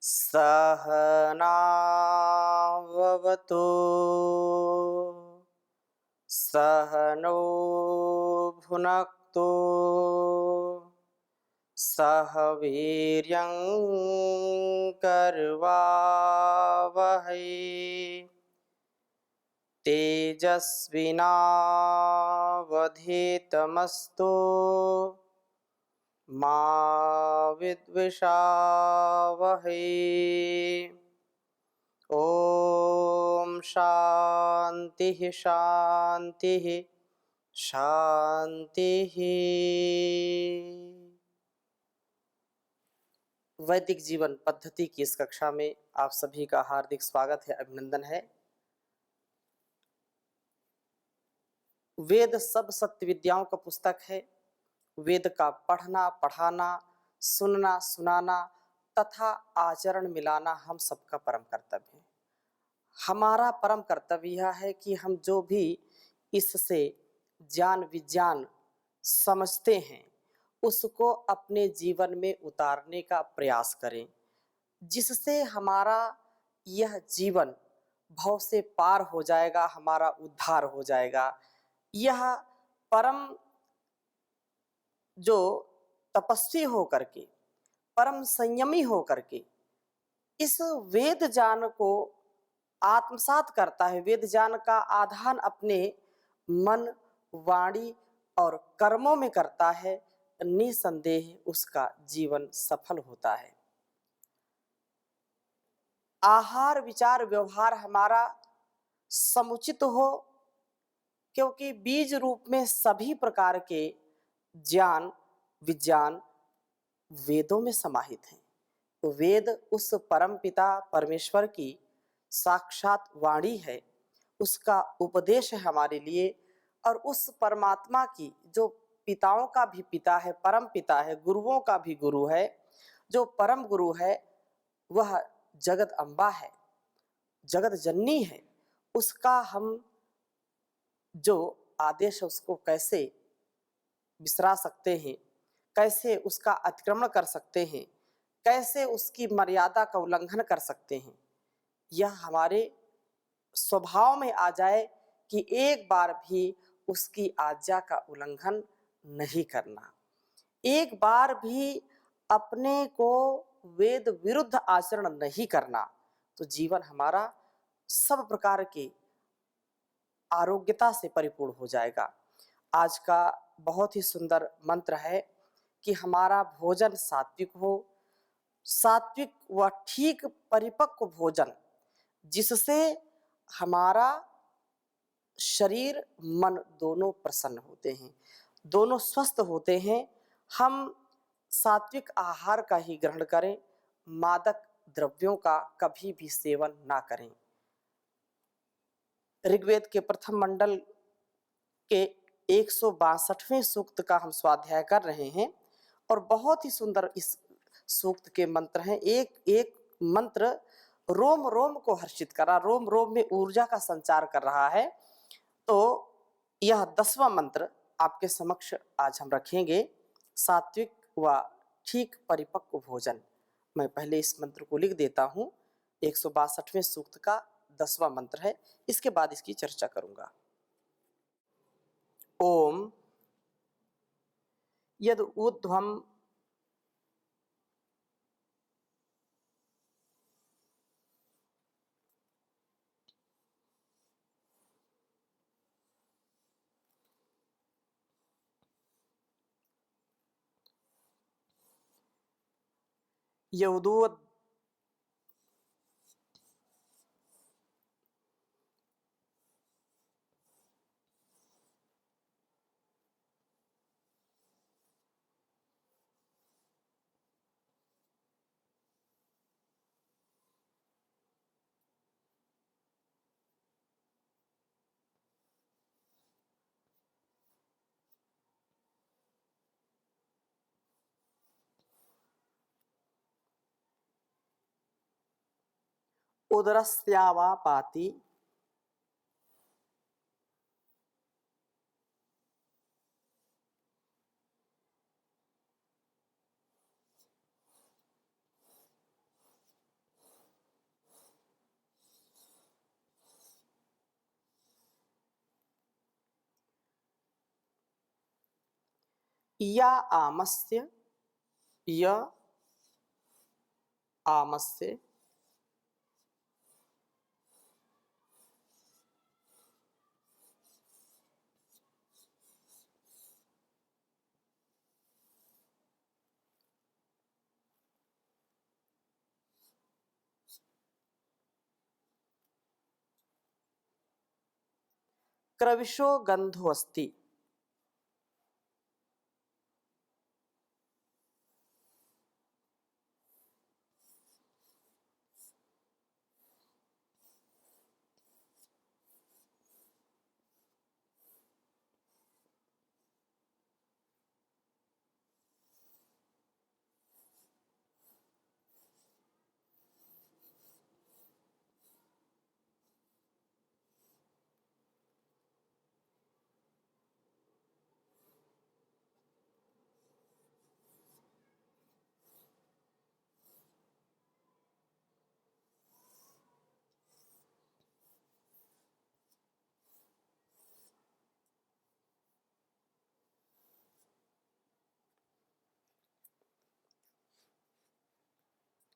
सहनाववतु सहनो भुनक्तु सह वीर्यं करवावहै तेजस्विनावधीतमस्तु मा विद्विषावहै। ओम शांति शांति शांति। वैदिक जीवन पद्धति की इस कक्षा में आप सभी का हार्दिक स्वागत है, अभिनंदन है। वेद सब सत्य विद्याओं का पुस्तक है। वेद का पढ़ना, पढ़ाना, सुनना, सुनाना तथा आचरण मिलाना हम सबका परम कर्तव्य है। हमारा परम कर्तव्य यह है कि हम जो भी इससे ज्ञान विज्ञान समझते हैं उसको अपने जीवन में उतारने का प्रयास करें, जिससे हमारा यह जीवन भव से पार हो जाएगा, हमारा उद्धार हो जाएगा। यह परम जो तपस्वी होकर के, परम संयमी होकर के इस वेद ज्ञान को आत्मसात करता है, वेद ज्ञान का आधान अपने मन, वाणी और कर्मों में करता है, निसंदेह उसका जीवन सफल होता है। आहार विचार व्यवहार हमारा समुचित हो, क्योंकि बीज रूप में सभी प्रकार के ज्ञान विज्ञान वेदों में समाहित हैं। तो वेद उस परम पिता परमेश्वर की साक्षात वाणी है, उसका उपदेश है हमारे लिए, और उस परमात्मा की जो पिताओं का भी पिता है, परम पिता है, गुरुओं का भी गुरु है, जो परम गुरु है वह जगत अम्बा है, जगत जननी है। उसका हम जो आदेश है उसको कैसे बिसरा सकते हैं, कैसे उसका अतिक्रमण कर सकते हैं, कैसे उसकी मर्यादा का उल्लंघन कर सकते हैं। यह हमारे स्वभाव में आ जाए कि एक बार भी उसकी आज्ञा का उल्लंघन नहीं करना, एक बार भी अपने को वेद विरुद्ध आचरण नहीं करना, तो जीवन हमारा सब प्रकार के आरोग्यता से परिपूर्ण हो जाएगा। आज का बहुत ही सुंदर मंत्र है कि हमारा भोजन सात्विक हो, सात्विक व ठीक परिपक्व भोजन, जिससे हमारा शरीर मन दोनों प्रसन्न होते हैं, दोनों स्वस्थ होते हैं। हम सात्विक आहार का ही ग्रहण करें, मादक द्रव्यों का कभी भी सेवन ना करें। ऋग्वेद के प्रथम मंडल के 162वें सूक्त का हम स्वाध्याय कर रहे हैं और बहुत ही सुंदर इस सूक्त के मंत्र हैं। एक एक मंत्र रोम रोम को हर्षित कर रहा, रोम रोम में ऊर्जा का संचार कर रहा है। तो यह 10वां मंत्र आपके समक्ष आज हम रखेंगे, सात्विक व ठीक परिपक्व भोजन। मैं पहले इस मंत्र को लिख देता हूँ। 162वें सूक्त का 10वां मंत्र है, इसके बाद इसकी चर्चा करूंगा। ओम यद ऊर्ध्वं यदूद उदरस्यावा पाति या आमस्य, य आमस्य, क्रविशो गंधो अस्ति।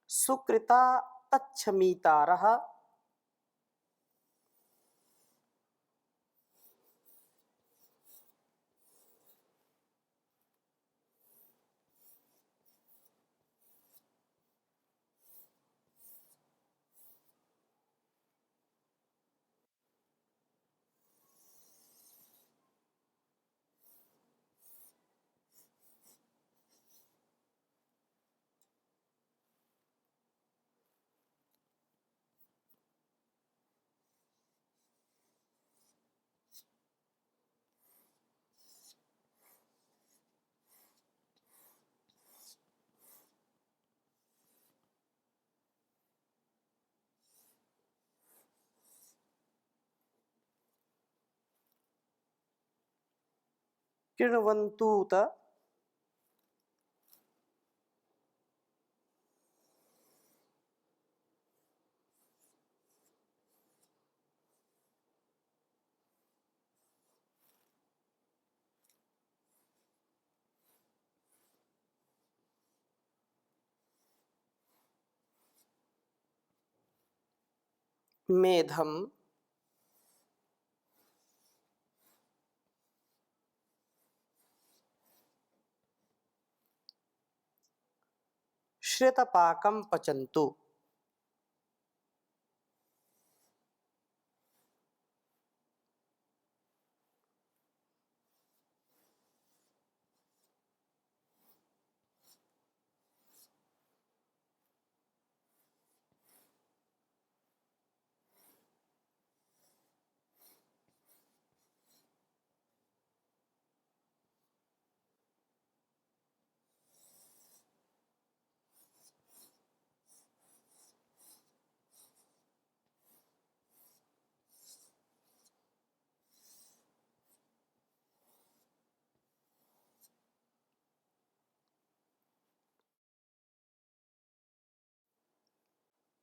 सुकृता तच्छमीतारः, कृण्वन्तूत, मेधम, श्रितपाकं पचन्तु।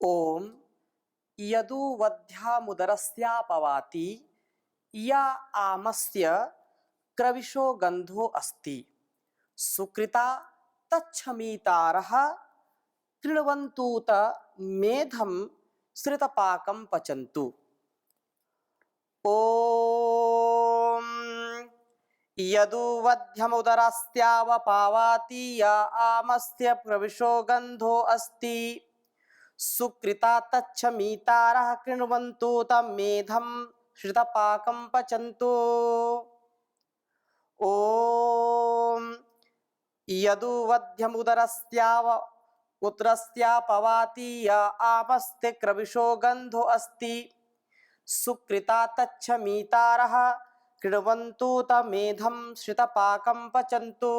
ओम यदुवध्यामुदरस्यापवाति या आमस्य क्रविशो गंधो अस्ति। सुकृता तच्छमीतारः कृण्वन्तूत मेधम श्रितपाकं पचन्तु। ओम यदुवध्यमुदरस्यावपावाति या आमस्य प्रविशो गंधो अस्ति। सुकृता तच्छमीतारः कृण्वन्तु तमेधं श्रितपाकं पचन्तु। ओम यदुवध्यमुदरस्यापवाति या आमस्य क्रविशो गंधो अस्ति। सुकृता तच्छमीतारः कृण्वन्तु तमेधं श्रितपाकं पचन्तु।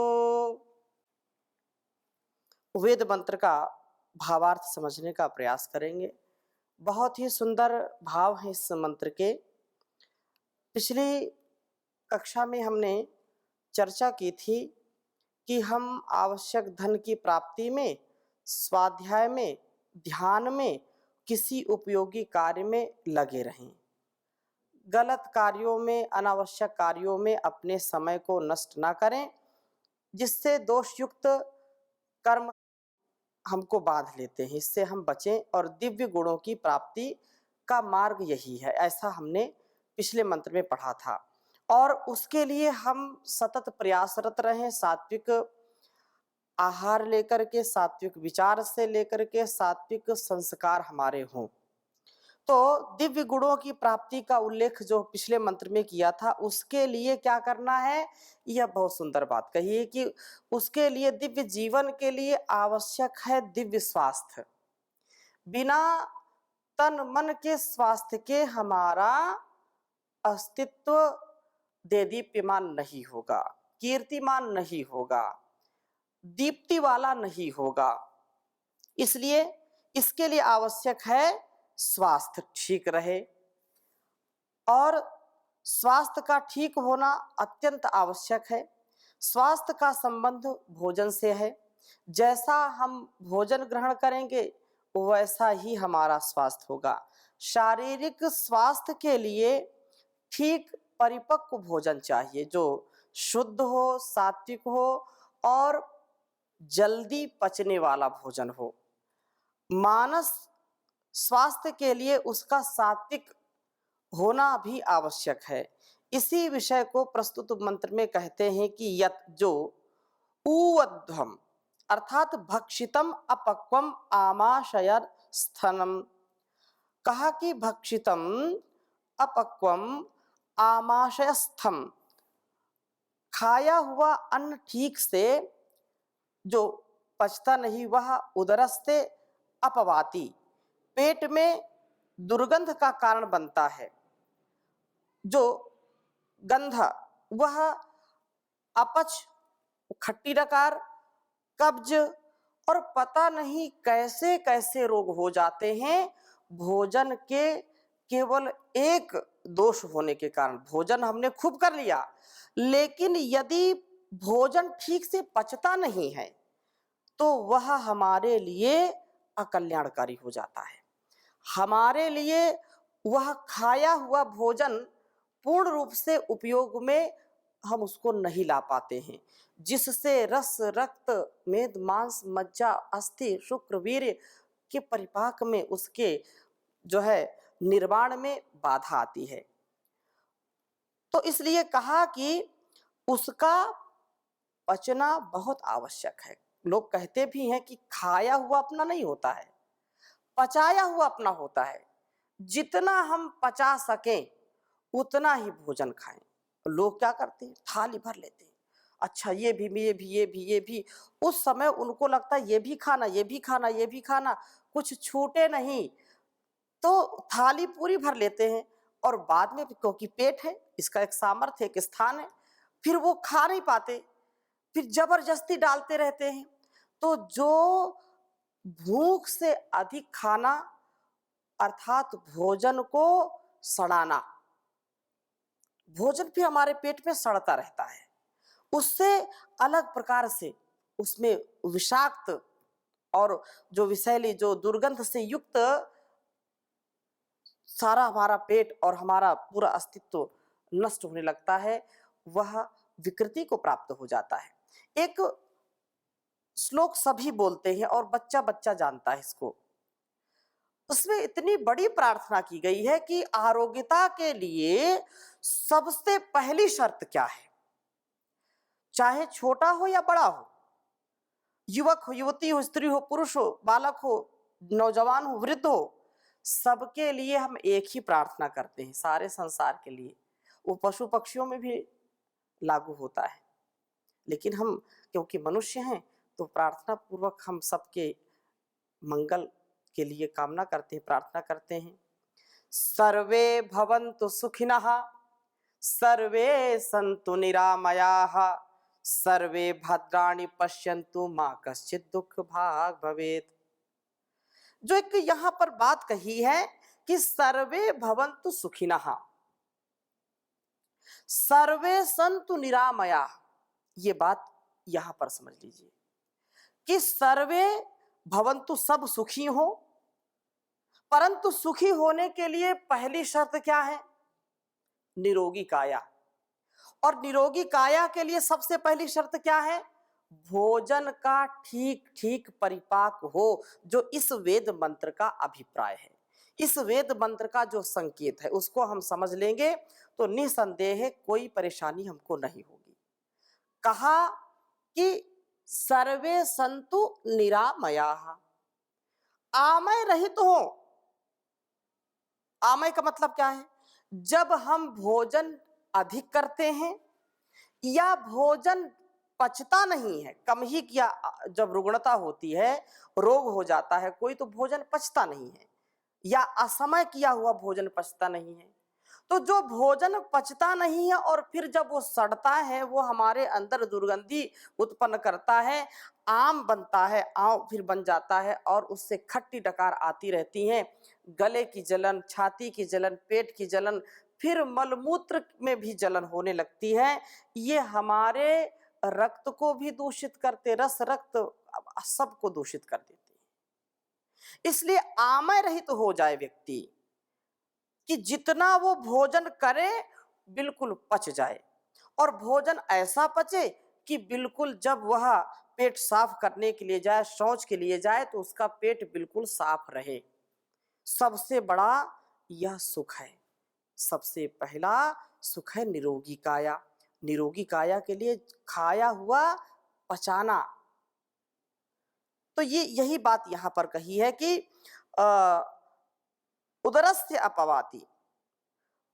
वेद मंत्र का भावार्थ समझने का प्रयास करेंगे। बहुत ही सुंदर भाव है इस मंत्र के। पिछली कक्षा में हमने चर्चा की थी कि हम आवश्यक धन की प्राप्ति में, स्वाध्याय में, ध्यान में, किसी उपयोगी कार्य में लगे रहें। गलत कार्यों में, अनावश्यक कार्यों में अपने समय को नष्ट ना करें जिससे दोषयुक्त कर्म हमको बांध लेते हैं, इससे हम बचें और दिव्य गुणों की प्राप्ति का मार्ग यही है, ऐसा हमने पिछले मंत्र में पढ़ा था। और उसके लिए हम सतत प्रयासरत रहें, सात्विक आहार लेकर के, सात्विक विचार से लेकर के सात्विक संस्कार हमारे हों। तो दिव्य गुणों की प्राप्ति का उल्लेख जो पिछले मंत्र में किया था, उसके लिए क्या करना है, यह बहुत सुंदर बात कही है कि उसके लिए दिव्य जीवन के लिए आवश्यक है दिव्य स्वास्थ्य। बिना तन मन के स्वास्थ्य के हमारा अस्तित्व देदीप्यमान नहीं होगा, कीर्तिमान नहीं होगा, दीप्ति वाला नहीं होगा। इसलिए इसके लिए आवश्यक है स्वास्थ्य ठीक रहे, और स्वास्थ्य का ठीक होना अत्यंत आवश्यक है। स्वास्थ्य का संबंध भोजन से है, जैसा हम भोजन ग्रहण करेंगे वैसा ही हमारा स्वास्थ्य होगा। शारीरिक स्वास्थ्य के लिए ठीक परिपक्व भोजन चाहिए, जो शुद्ध हो, सात्विक हो और जल्दी पचने वाला भोजन हो। मानस स्वास्थ्य के लिए उसका सात्विक होना भी आवश्यक है। इसी विषय को प्रस्तुत मंत्र में कहते हैं कि यत जो ऊवध्वम अर्थात भक्षितम अपक्वम आमाशय स्थनम, कहा कि भक्षितम अपक्वम आमाशयस्थम, खाया हुआ अन्न ठीक से जो पचता नहीं वह उदरस्ते अपवाति, पेट में दुर्गंध का कारण बनता है। जो गंध वह अपच, खट्टी डकार, कब्ज और पता नहीं कैसे कैसे रोग हो जाते हैं भोजन के केवल एक दोष होने के कारण। भोजन हमने खूब कर लिया, लेकिन यदि भोजन ठीक से पचता नहीं है तो वह हमारे लिए अकल्याणकारी हो जाता है। हमारे लिए वह खाया हुआ भोजन पूर्ण रूप से उपयोग में हम उसको नहीं ला पाते हैं, जिससे रस, रक्त, मेद, मांस, मज्जा, अस्थि, शुक्र, वीर्य के परिपाक में, उसके जो है निर्माण में बाधा आती है। तो इसलिए कहा कि उसका पचना बहुत आवश्यक है। लोग कहते भी हैं कि खाया हुआ अपना नहीं होता है, पचाया हुआ अपना होता है। जितना हम पचा सकें उतना ही भोजन खाएं। लोग क्या करते हैं, थाली भर लेते हैं, अच्छा ये भी, ये भी, ये भी, ये भी। उस समय उनको लगता है ये भी खाना, ये भी खाना, ये भी खाना, कुछ छूटे नहीं, तो थाली पूरी भर लेते हैं। और बाद में क्योंकि पेट है, इसका एक सामर्थ्य, एक स्थान है, फिर वो खा नहीं पाते, फिर जबरदस्ती डालते रहते हैं। तो जो भूख से अधिक खाना अर्थात भोजन को सड़ाना, भोजन भी हमारे पेट में सड़ता रहता है, उससे अलग प्रकार से उसमें विषाक्त और जो विषैली, जो दुर्गंध से युक्त सारा हमारा पेट और हमारा पूरा अस्तित्व नष्ट होने लगता है, वह विकृति को प्राप्त हो जाता है। एक श्लोक सभी बोलते हैं और बच्चा बच्चा जानता है इसको। उसमें इतनी बड़ी प्रार्थना की गई है कि आरोग्यता के लिए सबसे पहली शर्त क्या है, चाहे छोटा हो या बड़ा हो, युवक हो, युवती हो, स्त्री हो, पुरुष हो, बालक हो, नौजवान हो, वृद्ध हो, सबके लिए हम एक ही प्रार्थना करते हैं, सारे संसार के लिए। वो पशु पक्षियों में भी लागू होता है, लेकिन हम क्योंकि मनुष्य हैं तो प्रार्थना पूर्वक हम सबके मंगल के लिए कामना करते हैं, प्रार्थना करते हैं। सर्वे भवन्तु सुखिनः, सर्वे सन्तु निरामयाः, सर्वे भद्राणि पश्यन्तु मा कश्चित् दुःख भाग् भवेत्। जो एक यहाँ पर बात कही है कि सर्वे भवन्तु सुखिनः, सर्वे सन्तु निरामया, ये बात यहां पर समझ लीजिए कि सर्वे भवन्तु, सब सुखी हो, परंतु सुखी होने के लिए पहली शर्त क्या है, निरोगी काया। और निरोगी काया के लिए सबसे पहली शर्त क्या है, भोजन का ठीक ठीक परिपाक हो, जो इस वेद मंत्र का अभिप्राय है। इस वेद मंत्र का जो संकेत है उसको हम समझ लेंगे तो निसंदेह कोई परेशानी हमको नहीं होगी। कहा कि सर्वे संतु निरामयाः, आमय रहित हो। आमय का मतलब क्या है? जब हम भोजन अधिक करते हैं या भोजन पचता नहीं है, कम ही किया, जब रुग्णता होती है, रोग हो जाता है कोई, तो भोजन पचता नहीं है या असमय किया हुआ भोजन पचता नहीं है, तो जो भोजन पचता नहीं है और फिर जब वो सड़ता है वो हमारे अंदर दुर्गंधि उत्पन्न करता है, आम बनता है, आम फिर बन जाता है और उससे खट्टी डकार आती रहती है, गले की जलन, छाती की जलन, पेट की जलन, फिर मलमूत्र में भी जलन होने लगती है। ये हमारे रक्त को भी दूषित करते, रस रक्त सबको दूषित कर देते हैं। इसलिए आमय रहित तो हो जाए व्यक्ति कि जितना वो भोजन करे बिल्कुल पच जाए, और भोजन ऐसा पचे कि बिल्कुल जब वह पेट साफ करने के लिए जाए, शौच के लिए जाए, तो उसका पेट बिल्कुल साफ रहे। सबसे बड़ा यह सुख है। सबसे पहला सुख है निरोगी काया। निरोगी काया के लिए खाया हुआ पचाना। तो ये यही बात यहाँ पर कही है कि उदरस्य अपवाति,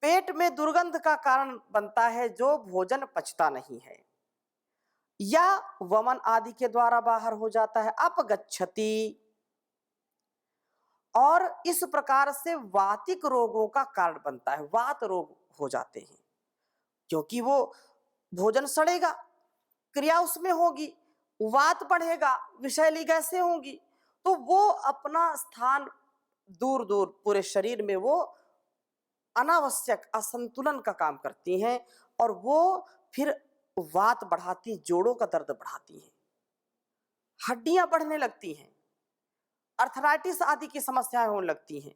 पेट में दुर्गंध का कारण बनता है जो भोजन पचता नहीं है या वमन आदि के द्वारा बाहर हो जाता है, अपगच्छति, और इस प्रकार से वातिक रोगों का कारण बनता है। वात रोग हो जाते हैं क्योंकि वो भोजन सड़ेगा, क्रिया उसमें होगी, वात बढ़ेगा, विषैली गैसें होंगी, तो वो अपना स्थान दूर दूर पूरे शरीर में वो अनावश्यक असंतुलन का काम करती हैं और वो फिर वात बढ़ाती, जोड़ों का दर्द बढ़ाती हैं, हड्डियां बढ़ने लगती हैं, अर्थराइटिस आदि की समस्याएं होने लगती हैं।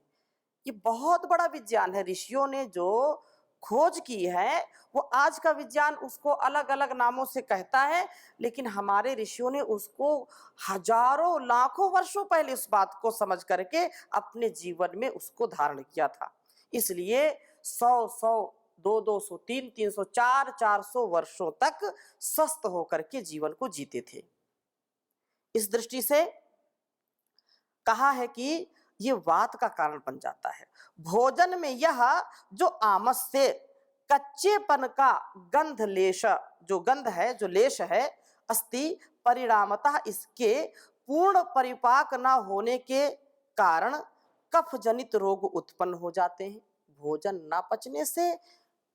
ये बहुत बड़ा विज्ञान है। ऋषियों ने जो खोज की है वो आज का विज्ञान उसको अलग अलग नामों से कहता है, लेकिन हमारे ऋषियों ने उसको हजारों लाखों वर्षों पहले उस बात को समझ करके अपने जीवन में उसको धारण किया था। इसलिए 100 200 300 400 वर्षों तक स्वस्थ होकर के जीवन को जीते थे। इस दृष्टि से कहा है कि ये वात का कारण बन जाता है। भोजन में यह जो आमस से कच्चेपन का गंध लेश, जो गंध है, जो लेश है, अस्ति परिणामतः इसके पूर्ण परिपाक न होने के कारण कफ जनित रोग उत्पन्न हो जाते हैं। भोजन न पचने से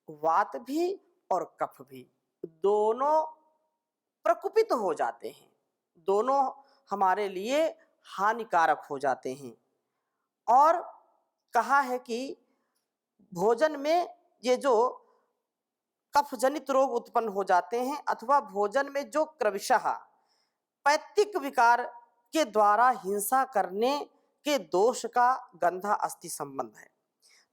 वात भी और कफ भी दोनों प्रकुपित हो जाते हैं, दोनों हमारे लिए हानिकारक हो जाते हैं। और कहा है कि भोजन में ये जो कफ जनित रोग उत्पन्न हो जाते हैं अथवा भोजन में जो क्रमशः पैतृक विकार के द्वारा हिंसा करने के दोष का गंधा अस्थि संबंध है,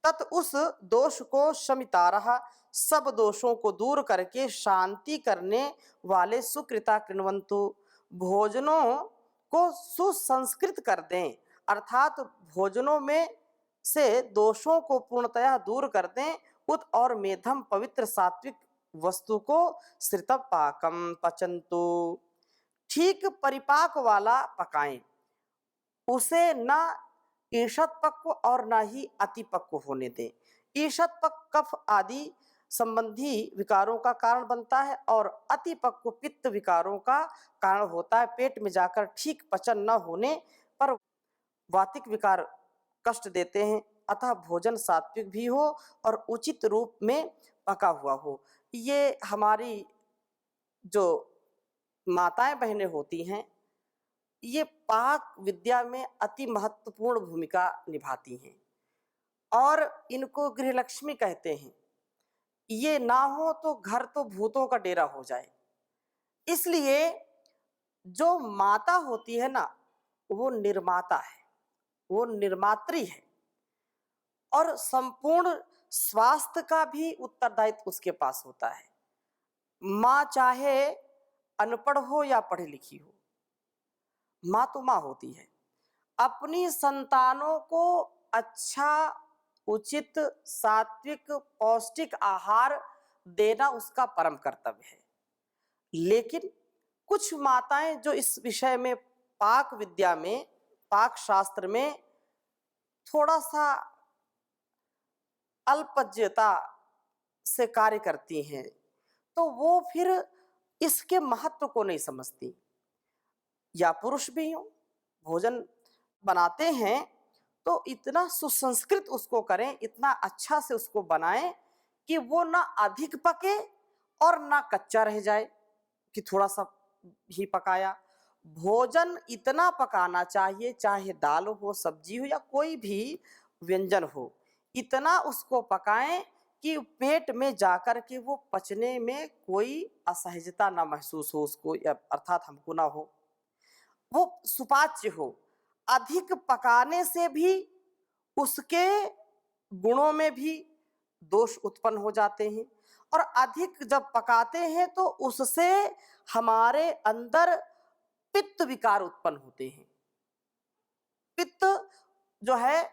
तत् उस दोष को शमितारः, सब दोषों को दूर करके शांति करने वाले सुकृता कृण्वन्तु, भोजनों को सुसंस्कृत कर दें, अर्थात भोजनों में से दोषों को पूर्णतया दूर कर दें, उत और मेधम पवित्र सात्विक वस्तु को श्रितम पाकम पचंतु, ठीक परिपाक वाला पकाएं, उसे न ईषत पक्व और न ही अति पक्व होने दें। ईषत पक्व कफ आदि संबंधी विकारों का कारण बनता है और अति पक्व पित्त विकारों का कारण होता है। पेट में जाकर ठीक पचन न होने पर वातिक विकार कष्ट देते हैं। अतः भोजन सात्विक भी हो और उचित रूप में पका हुआ हो। ये हमारी जो माताएं बहनें होती हैं ये पाक विद्या में अति महत्वपूर्ण भूमिका निभाती हैं और इनको गृहलक्ष्मी कहते हैं। ये ना हो तो घर तो भूतों का डेरा हो जाए। इसलिए जो माता होती है ना वो निर्माता है, वो निर्मात्री है और संपूर्ण स्वास्थ्य का भी उत्तरदायित्व उसके पास होता है। माँ चाहे अनपढ़ हो या पढ़ी लिखी हो, माँ तो माँ होती है। अपनी संतानों को अच्छा, उचित, सात्विक, पौष्टिक आहार देना उसका परम कर्तव्य है। लेकिन कुछ माताएं जो इस विषय में, पाक विद्या में, पाक शास्त्र में थोड़ा सा अल्पज्यता से कार्य करती हैं, तो वो फिर इसके महत्व को नहीं समझती। या पुरुष भी हो, भोजन बनाते हैं तो इतना सुसंस्कृत उसको करें, इतना अच्छा से उसको बनाएं कि वो ना अधिक पके और ना कच्चा रह जाए कि थोड़ा सा ही पकाया। भोजन इतना पकाना चाहिए, चाहे दाल हो, सब्जी हो या कोई भी व्यंजन हो, इतना उसको पकाएं कि पेट में जाकर के वो पचने में कोई असहजता ना महसूस हो उसको, या अर्थात हमको ना हो, वो सुपाच्य हो। अधिक पकाने से भी उसके गुणों में भी दोष उत्पन्न हो जाते हैं, और अधिक जब पकाते हैं तो उससे हमारे अंदर पित्त विकार उत्पन्न होते हैं। पित्त जो है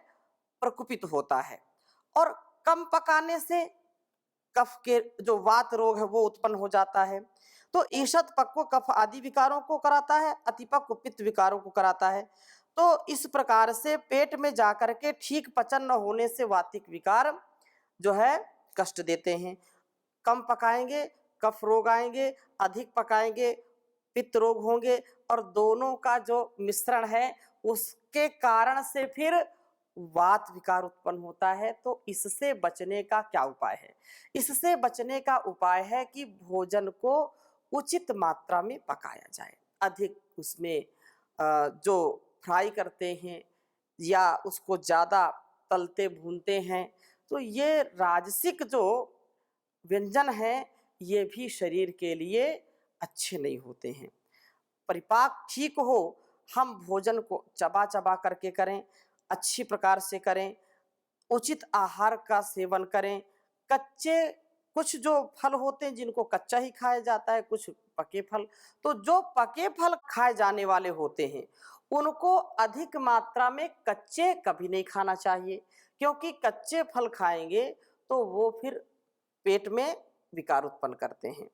प्रकुपित होता है, और कम पकाने से कफ के जो वात रोग है वो उत्पन्न हो जाता है। तो ईषद पक्व कफ आदि विकारों को कराता है, अतिपक्व पित्त विकारों को कराता है। तो इस प्रकार से पेट में जाकर के ठीक पचन न होने से वातिक विकार जो है कष्ट देते हैं। कम पकाएंगे कफ रोग आएंगे, अधिक पकाएंगे पित्त रोग होंगे, और दोनों का जो मिश्रण है उसके कारण से फिर वात विकार उत्पन्न होता है। तो इससे बचने का क्या उपाय है? इससे बचने का उपाय है कि भोजन को उचित मात्रा में पकाया जाए। अधिक उसमें जो फ्राई करते हैं या उसको ज़्यादा तलते भूनते हैं, तो ये राजसिक जो व्यंजन है ये भी शरीर के लिए अच्छे नहीं होते हैं। परिपाक ठीक हो, हम भोजन को चबा चबा करके करें, अच्छी प्रकार से करें, उचित आहार का सेवन करें। कच्चे कुछ जो फल होते हैं जिनको कच्चा ही खाया जाता है, कुछ पके फल, तो जो पके फल खाए जाने वाले होते हैं उनको अधिक मात्रा में कच्चे कभी नहीं खाना चाहिए, क्योंकि कच्चे फल खाएंगे तो वो फिर पेट में विकार उत्पन्न करते हैं।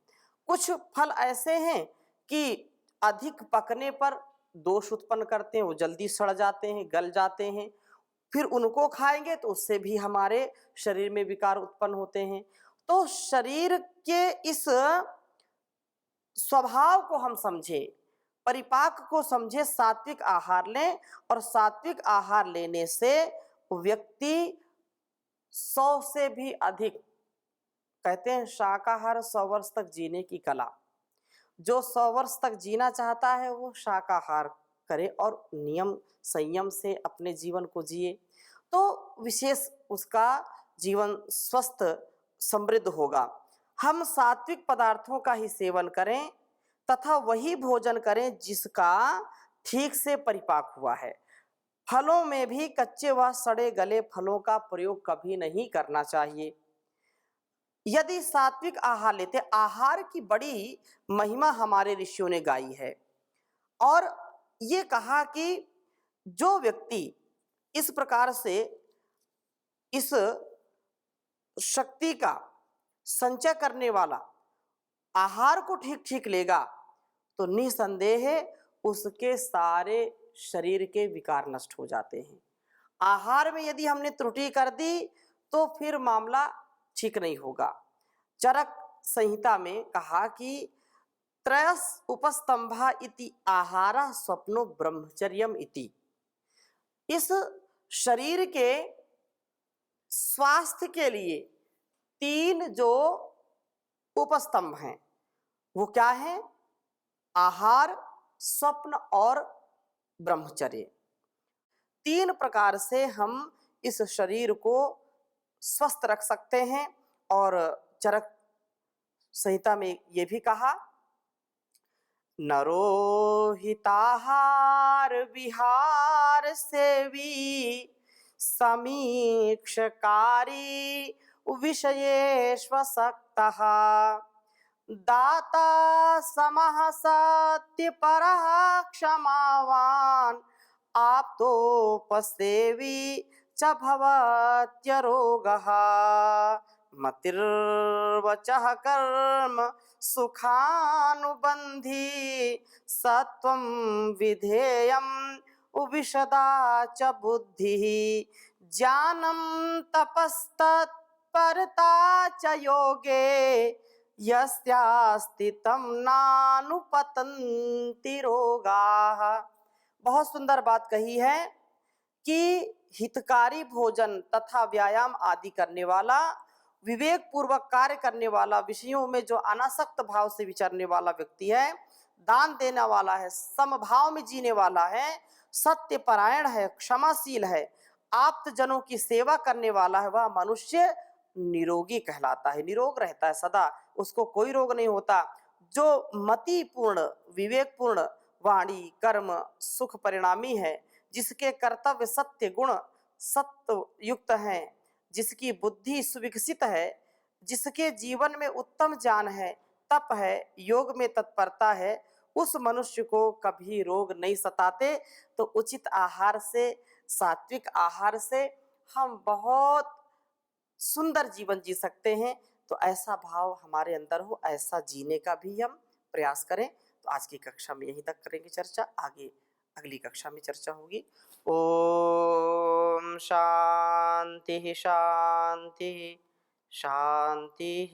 कुछ फल ऐसे हैं कि अधिक पकने पर दोष उत्पन्न करते हैं, वो जल्दी सड़ जाते हैं, गल जाते हैं, फिर उनको खाएंगे तो उससे भी हमारे शरीर में विकार उत्पन्न होते हैं। तो शरीर के इस स्वभाव को हम समझें, परिपाक को समझे, सात्विक आहार लें, और सात्विक आहार लेने से व्यक्ति 100 से भी अधिक, कहते हैं शाकाहार 100 वर्ष तक जीने की कला। जो 100 वर्ष तक जीना चाहता है वो शाकाहार करे और नियम संयम से अपने जीवन को जिए, तो विशेष उसका जीवन स्वस्थ समृद्ध होगा। हम सात्विक पदार्थों का ही सेवन करें तथा वही भोजन करें जिसका ठीक से परिपाक हुआ है। फलों में भी कच्चे व सड़े गले फलों का प्रयोग कभी नहीं करना चाहिए। यदि सात्विक आहार लेते, आहार की बड़ी महिमा हमारे ऋषियों ने गाई है, और ये कहा कि जो व्यक्ति इस प्रकार से इस शक्ति का संचय करने वाला आहार को ठीक ठीक लेगा तो निसंदेह उसके सारे शरीर के विकार नष्ट हो जाते हैं। आहार में यदि हमने त्रुटि कर दी तो फिर मामला ठीक नहीं होगा। चरक संहिता में कहा कि त्रयस उपस्तंभा इति आहारा स्वप्नो ब्रह्मचर्यम इति। इस शरीर के स्वास्थ्य के लिए 3 जो उपस्तंभ हैं वो क्या है? आहार, स्वप्न और ब्रह्मचर्य। 3 प्रकार से हम इस शरीर को स्वस्थ रख सकते हैं। और चरक संहिता में ये भी कहा, नरो हिताहार विहार सेवी समीक्षकारी विषयेष्वसक्तः दाता समः सत्यपरः क्षमावान् आप्तोपसेवी च भवत्यरोगः मतिर्वचः कर्म सुखानुबन्धी सत्वं विधेयम् उविशदा च बुद्धिः ज्ञानं तपस्तत्परता च योगे यस्यास्ति तं नानुपतन्ति रोगाः। बहुत सुंदर बात कही है कि हितकारी भोजन तथा व्यायाम आदि करने वाला, विवेक पूर्वक कार्य करने वाला, विषयों में जो अनासक्त भाव से विचरने वाला व्यक्ति है, दान देने वाला है, समभाव में जीने वाला है, सत्य परायण है, क्षमाशील है, आप्त जनों की सेवा करने वाला है, वह मनुष्य निरोगी कहलाता है, निरोग रहता है सदा, उसको कोई रोग नहीं होता। जो मति पूर्ण विवेकपूर्ण वाणी कर्म सुख परिणामी है, जिसके कर्तव्य सत्य गुण सत्य युक्त हैं, जिसकी बुद्धि सुविकसित है, जिसके जीवन में उत्तम ज्ञान है, तप है, योग में तत्परता है, उस मनुष्य को कभी रोग नहीं सताते। तो उचित आहार से, सात्विक आहार से हम बहुत सुंदर जीवन जी सकते हैं। तो ऐसा भाव हमारे अंदर हो, ऐसा जीने का भी हम प्रयास करें। तो आज की कक्षा में यहीं तक करेंगे चर्चा, आगे अगली कक्षा में चर्चा होगी। ओम शांति शांति शांति।